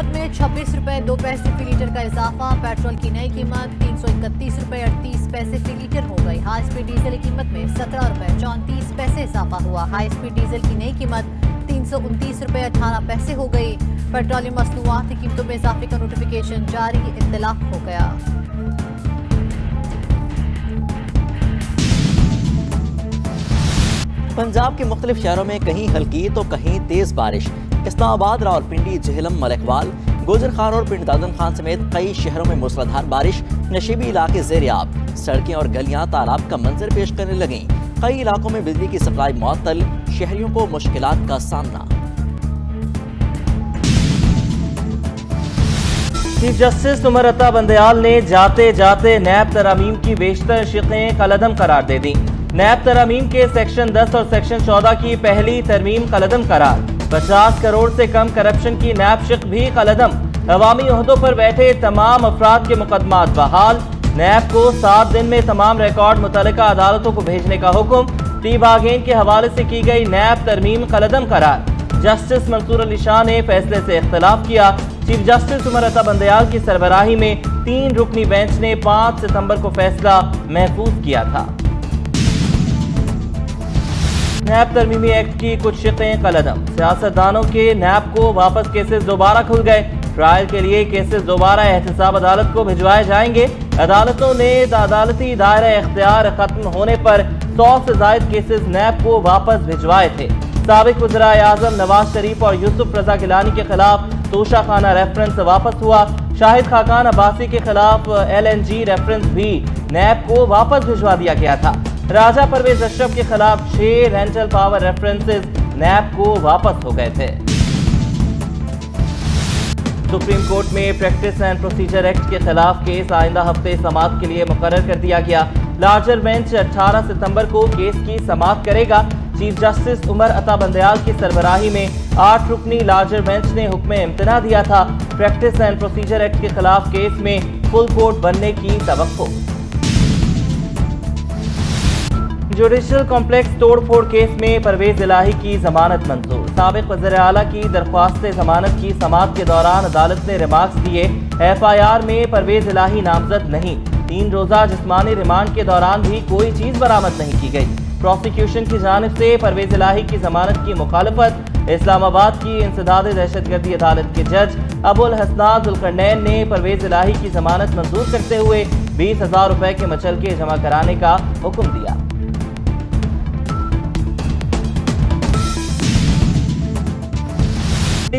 कीमत में 26 रुपए 2 पैसे फी लीटर का इजाफा। पेट्रोल की नई कीमत 331 रुपए 38 पैसे फी लीटर हो गई। हाई स्पीड डीजल की कीमत में 17 रुपए 34 पैसे इजाफा हुआ। हाई स्पीड डीजल की नई कीमत 329 रुपए 18 पैसे हो गई। पेट्रोलियम मसनूआत की कीमतों में इजाफे का नोटिफिकेशन जारी, इत्तलाक हो गया। पंजाब के मुख्तलिफ शहरों में कहीं हल्की तो कहीं तेज बारिश। इस्लामाबाद, रावलपिंडी, झेलम, मलिकवाल, गुजर खान और पिंड दादन खान समेत कई शहरों में मूसलाधार बारिश। नशीबी इलाके ज़ेर-ए-आब, सड़कें और गलियां तालाब का मंजर पेश करने लगीं। कई इलाकों में बिजली की सप्लाई मुअत्तल, शहरियों को मुश्किलात का सामना। चीफ जस्टिस उमर अता बंदयाल ने जाते जाते नैब तरामीम की बेशतर शिक़ें कलअदम करार दे दी। नैब तरामीम के सेक्शन 10 और सेक्शन 14 की पहली तरमीम कलअदम करार। 50 करोड़ से कम करप्शन की नैब शिक़ भी कलअदम। अवामी ओहदों पर बैठे तमाम अफराद के मुकदमात बहाल। नैब को 7 दिन में तमाम रिकॉर्ड मुतल्लिका अदालतों को भेजने का हुक्म। टी बागेन के हवाले से की गई नैब तरमीम कलअदम करार। जस्टिस मंसूर अली शाह ने फैसले से इख्तलाफ किया। चीफ जस्टिस उमर अता बंदयाल की सरबराही में 3 रुकनी बेंच ने 5 सितंबर को फैसला महफूज किया था। नैब तरमीमी एक्ट की कुछ शिक़ें कलअदम। सियासतदानों के नैब को वापस केसेस दोबारा खुल गए। ट्रायल के लिए केसेस दोबारा एहतसाब अदालत को भिजवाए जाएंगे। अदालतों ने अदालती दायरा इख्तियार खत्म होने पर 100 से ज़ायद केसेस नैब को वापस भिजवाए थे। साबिक वज़ीर आज़म नवाज शरीफ और यूसुफ रज़ा गिलानी के खिलाफ तोशा खाना रेफरेंस वापस हुआ। शाहिद खाकान अब्बासी के खिलाफ LNG रेफरेंस भी नैब को वापस भिजवा दिया गया था। राजा परवेज अशरफ के खिलाफ 6 रेंटल पावर रेफरेंसेस नैब को वापस हो गए थे। सुप्रीम कोर्ट में प्रैक्टिस एंड प्रोसीजर एक्ट के खिलाफ केस आइंदा हफ्ते समाअत के लिए मुकर्रर कर दिया गया। लार्जर बेंच 18 सितंबर को केस की समाअत करेगा। चीफ जस्टिस उमर अता बंदयाल की सरबराही में 8 रुकनी लार्जर बेंच ने हुक्म इम्तना दिया था। प्रैक्टिस एंड प्रोसीजर एक्ट के खिलाफ केस में फुल कोर्ट बनने की तवक्को। जुडिशल कॉम्प्लेक्स तोड़ फोड़ केस में परवेज इलाही की जमानत मंजूर। साबिक वज़ीर आला की दरख्वास्त जमानत की समाअत के दौरान अदालत ने रिमार्क्स दिए। FIR में परवेज इलाही नामजद नहीं। 3 रोजा जिस्मानी रिमांड के दौरान भी कोई चीज बरामद नहीं की गई। प्रोसिक्यूशन की जानिब से परवेज इलाही की जमानत की मुखालफत। इस्लामाबाद की इंसदाद दहशतगर्दी अदालत के जज अबुल हसनात जुल्करनैन ने परवेज इलाही की जमानत मंजूर करते हुए 20,000 रुपए के मचलके जमा कराने का हुक्म दिया।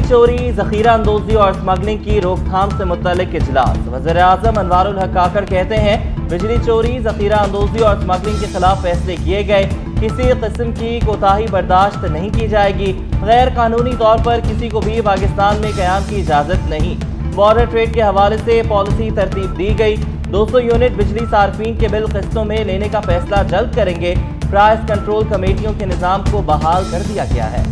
चोरी, जखीरा अंदोजी और स्मगलिंग की रोकथाम से मुतल्लिक इजलास। वज़ीर आज़म अनवारुल हक काकड़ कहते हैं बिजली चोरी, जखीरा अंदोजी और स्मगलिंग के खिलाफ फैसले किए गए। किसी किस्म की कोताही बर्दाश्त नहीं की जाएगी। गैर कानूनी तौर पर किसी को भी पाकिस्तान में क़याम की इजाज़त नहीं। बॉर्डर ट्रेड के हवाले से पॉलिसी तरतीब दी गई। 200 यूनिट बिजली सार्फिन के बिल किस्तों में लेने का फैसला जल्द करेंगे। प्राइस कंट्रोल कमेटियों के निज़ाम को बहाल कर दिया गया है।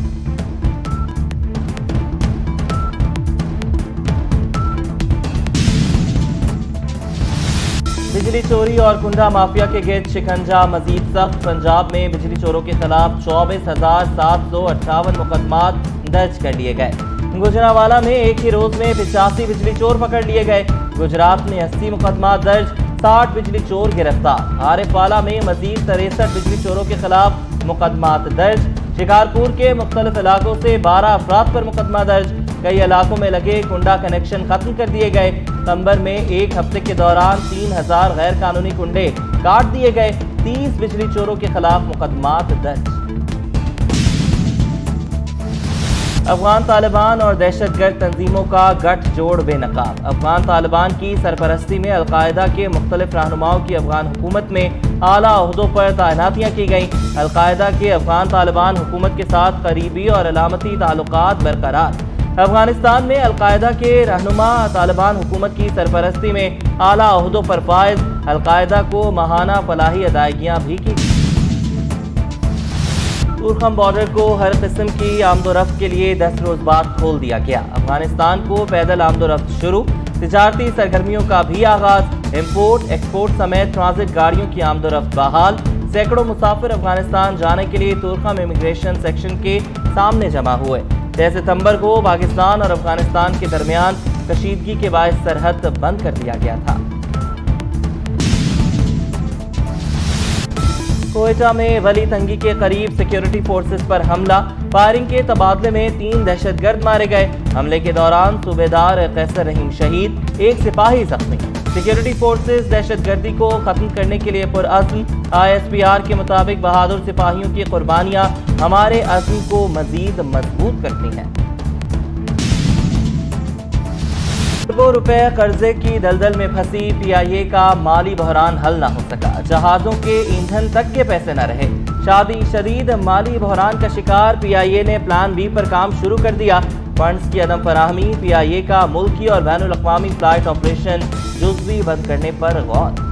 बिजली चोरी और कुंडा माफिया के गिर्द शिकंजा मजीद सख्त। पंजाब में बिजली चोरों के खिलाफ 24,758 मुकदमात दर्ज कर लिए गए। गुजरावाला में एक ही रोज में 85 बिजली चोर पकड़ लिए गए। गुजरात में 80 मुकदमात दर्ज, 60 बिजली चोर गिरफ्तार। आरिफवाला में मजीद 63 बिजली चोरों के खिलाफ मुकदमात दर्ज। शिकारपुर के मुख्तलिफ इलाकों से 12 अफराद पर मुकदमा दर्ज। कई इलाकों में लगे कुंडा कनेक्शन खत्म कर दिए गए। तंबर में एक हफ्ते के दौरान 3000 गैर कानूनी कुंडे काट दिए गए। 30 बिजली चोरों के खिलाफ मुकदमात दर्ज। अफगान तालिबान और दहशतगर्द तंजीमों का गठजोड़ बेनकाब। अफगान तालिबान की सरपरस्ती में अलकायदा के मुख्तलिफ रहनुमाओं की अफगान हुकूमत में आला ओहदों पर तैनातियाँ की गईं। अलकायदा के अफगान तालिबान हुकूमत के साथ करीबी और अलामती ताल्लुकात बरकरार। अफगानिस्तान में अलकायदा के रहनुमा तालिबान हुकूमत की सरपरस्ती में आला ओहदों पर फायज। अलकायदा को माहाना फलाही अदायगियाँ भी की। तुर्खम बॉर्डर को हर किस्म की आमदोरफ्त के लिए 10 रोज बाद खोल दिया गया। अफगानिस्तान को पैदल आमदोरफ्त शुरू। तिजारती सरगर्मियों का भी आगाज। इम्पोर्ट एक्सपोर्ट समेत ट्रांजिट गाड़ियों की आमदोरफ्त बहाल। सैकड़ों मुसाफिर अफगानिस्तान जाने के लिए तुर्खम इमिग्रेशन सेक्शन के सामने जमा हुए। 6 सितंबर को पाकिस्तान और अफगानिस्तान के दरमियान कशीदगी के बायस सरहद बंद कर दिया गया था। कोयटा में वली तंगी के करीब सिक्योरिटी फोर्सेस पर हमला, फायरिंग के तबादले में 3 दहशतगर्द मारे गए। हमले के दौरान सूबेदार कैसर रहीम शहीद, 1 सिपाही जख्मी। सिक्योरिटी फोर्सेस दहशतगर्दी को खत्म करने के लिए पुरअज़्म। ISPR के मुताबिक बहादुर सिपाहियों की कुर्बानियां हमारे अज़्म को मजीद मजबूत करती हैं। अरबों रुपए कर्जे की दलदल में फंसी PIA का माली बहरान हल न हो सका, जहाजों के ईंधन तक के पैसे न रहे। शादी शदीद माली बहरान का शिकार PIA ने प्लान B पर काम शुरू कर दिया। फंड्स की अदम फराहमी, PIA का मुल्की और बैनुल अक़वामी फ्लाइट ऑपरेशन जुज़वी बंद करने पर गौर।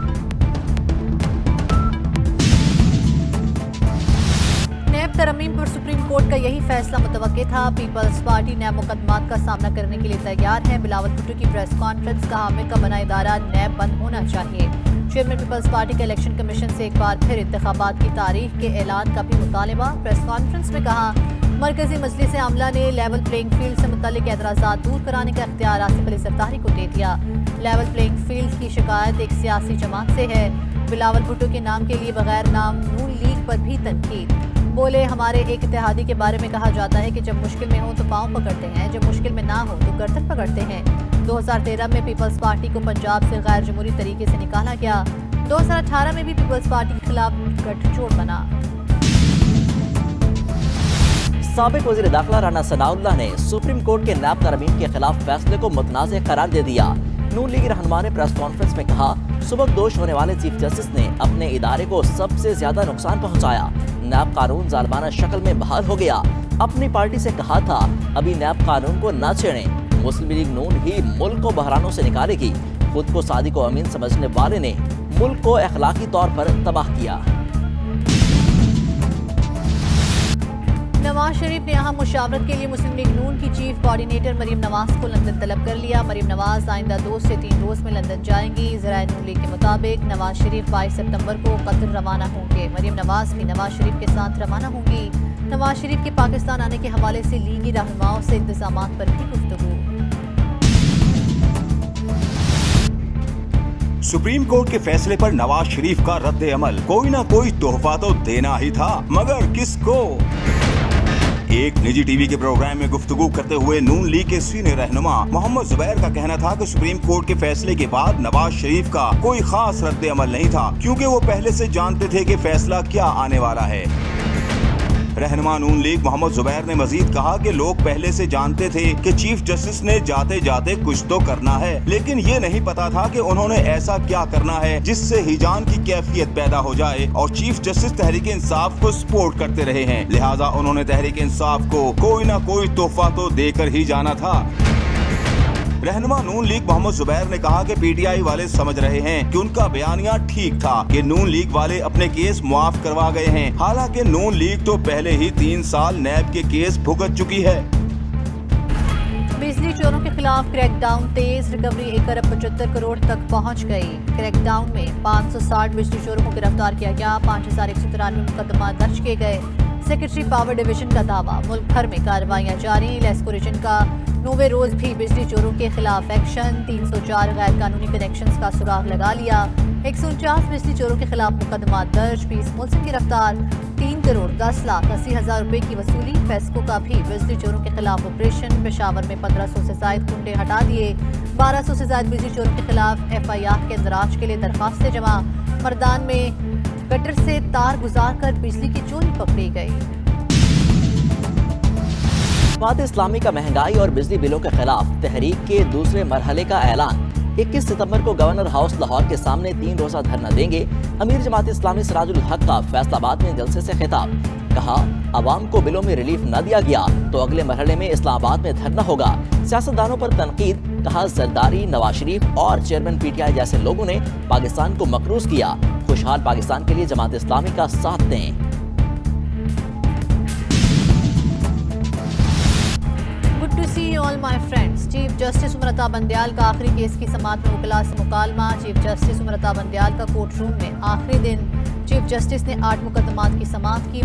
नैब तरमीम पर सुप्रीम कोर्ट का यही फैसला मुतवक्के था। पीपल्स पार्टी नैब मुकदमात का सामना करने के लिए तैयार है। बिलावल भुट्टो की प्रेस कॉन्फ्रेंस, कहा आमिर का बना इदारा नैब बंद होना चाहिए। चेयरमैन पीपल्स पार्टी का इलेक्शन कमीशन से एक बार फिर इंतखाबात की तारीख के ऐलान का भी मुतालबा। प्रेस कॉन्फ्रेंस में कहा मरकजी मजलिस आमला ने लेवल प्लेइंग फील्ड से मुतल्लिक एतराज़ात दूर कराने का इख्तियार आसिफ अली सरदारी को दे दिया। लेवल प्लेइंग फील्ड की शिकायत एक सियासी जमात से है। बिलावल भुट्टो के नाम के लिए बगैर नाम नून लीग पर भी तनकीद। बोले हमारे एक इत्तेहादी के बारे में कहा जाता है कि जब मुश्किल में हो तो पाँव पकड़ते हैं, जब मुश्किल में ना हो तो गर्दन पकड़ते हैं। 2013 में पीपल्स पार्टी को पंजाब से गैर जमहूरी तरीके से निकाला गया। 2018 में भी पीपल्स पार्टी के खिलाफ गठजोड़ बना। साबिक वज़ीर दाखिला राना सनाउल्लाह ने सुप्रीम कोर्ट के नैब तरमीम के खिलाफ फैसले को मुतनाज़ करार दे दिया। नून लीग रहनुमा ने प्रेस कॉन्फ्रेंस में कहा सुबकदोश होने वाले चीफ जस्टिस ने अपने इदारे को सबसे ज्यादा नुकसान पहुंचाया। नैब कानून जालिमाना शक्ल में बहाल हो गया। अपनी पार्टी से कहा था अभी नैब कानून को न छेड़ें, मुस्लिम लीग नून ही मुल्क को बहरानों से निकालेगी। खुद को सादिक व अमीन समझने वाले ने मुल्क को अखलाकी तौर पर तबाह किया। नवाज शरीफ ने यहाँ मुशावरत के लिए मुस्लिम लीग नून की चीफ कोऑर्डिनेटर मरीम नवाज को लंदन तलब कर लिया। मरीम नवाज आइंदा 2 से 3 रोज में लंदन जाएंगी। ज़राए नून लीग के मुताबिक नवाज शरीफ 22 सितंबर को कतर रवाना होंगे। मरीम नवाज भी नवाज शरीफ के साथ रवाना होंगी। नवाज शरीफ के पाकिस्तान आने के हवाले से लीगी रहनुमाओं से इंतजामात पर भी गुफ्तगू। सुप्रीम कोर्ट के फैसले पर नवाज शरीफ का रद्द अमल, कोई ना कोई तोहफा तो देना ही था, मगर किसको? एक निजी टीवी के प्रोग्राम में गुफ्तगू करते हुए नून लीग के सीनियर रहनुमा मोहम्मद जुबैर का कहना था कि सुप्रीम कोर्ट के फैसले के बाद नवाज शरीफ का कोई खास रद्द अमल नहीं था, क्योंकि वो पहले से जानते थे कि फैसला क्या आने वाला है। रहनुमा नून लीग मोहम्मद जुबैर ने मजीद कहा कि लोग पहले से जानते थे कि चीफ जस्टिस ने जाते जाते कुछ तो करना है, लेकिन ये नहीं पता था कि उन्होंने ऐसा क्या करना है जिससे हिजान की कैफियत पैदा हो जाए। और चीफ जस्टिस तहरीक इंसाफ को सपोर्ट करते रहे हैं, लिहाजा उन्होंने तहरीक इंसाफ को कोई ना कोई तोहफा तो देकर ही जाना था। रहनुमा नून लीग मोहम्मद जुबैर ने कहा कि PTI वाले समझ रहे हैं कि उनका बयानिया ठीक था कि नून लीग वाले अपने केस मुआफ करवा गए हैं, हालांकि नून लीग तो पहले ही 3 साल नैब के केस भुगत चुकी है। बिजली चोरों के खिलाफ क्रैकडाउन तेज, रिकवरी 1 अरब 75 करोड़ तक पहुंच गई। क्रैकडाउन में 560 बिजली चोरों को गिरफ्तार किया गया। 5193 मुकदमा दर्ज किए गए। सेक्रेटरी पावर डिवीजन का दावा, मुल्क भर में कार्रवाइयां जारी। लेस्को रीजन का 9वें रोज भी बिजली चोरों के खिलाफ एक्शन। 304 गैर कानूनी कनेक्शंस का सुराग लगा लिया। 149 बिजली चोरों के खिलाफ मुकदमा दर्ज। 20 मुलजिम गिरफ्तार। 3 करोड़ 10 लाख 80 हजार रुपए की वसूली। फेस्को का भी बिजली चोरों के खिलाफ ऑपरेशन। पेशावर में 1500 से ज्यादा कुंडे हटा दिए। 1200 से ज्यादा बिजली चोरों के खिलाफ FIR के इंदराज के लिए दरखास्तें जमा। मर्दान में गटर से तार गुजार कर बिजली की चोरी पकड़ी गई। जमात इस्लामी का महंगाई और बिजली बिलों के खिलाफ तहरीक के दूसरे मरहले का ऐलान। 21 सितंबर को गवर्नर हाउस लाहौर के सामने 3 रोजा धरना देंगे। अमीर जमात इस्लामी सिराजुल हक का फैसलाबाद में जलसे से खिताब, कहा अवाम को बिलों में रिलीफ न दिया गया तो अगले मरहले में इस्लामाबाद में धरना होगा। सियासतदानों पर तनकीद, कहा जरदारी, नवाज शरीफ और चेयरमैन PTI जैसे लोगों ने पाकिस्तान को मकरूज किया। खुशहाल पाकिस्तान के लिए जमात इस्लामी का साथ दें। Good to see all my friends. Chief justice Umar Ata Bandial का आखिरी केस की समाअत में वकला से मुकालमा। चीफ जस्टिस उमर अता बंदयाल का कोर्ट रूम में आखिरी दिन। चीफ जस्टिस ने 8 मुकदमात की समाअत की।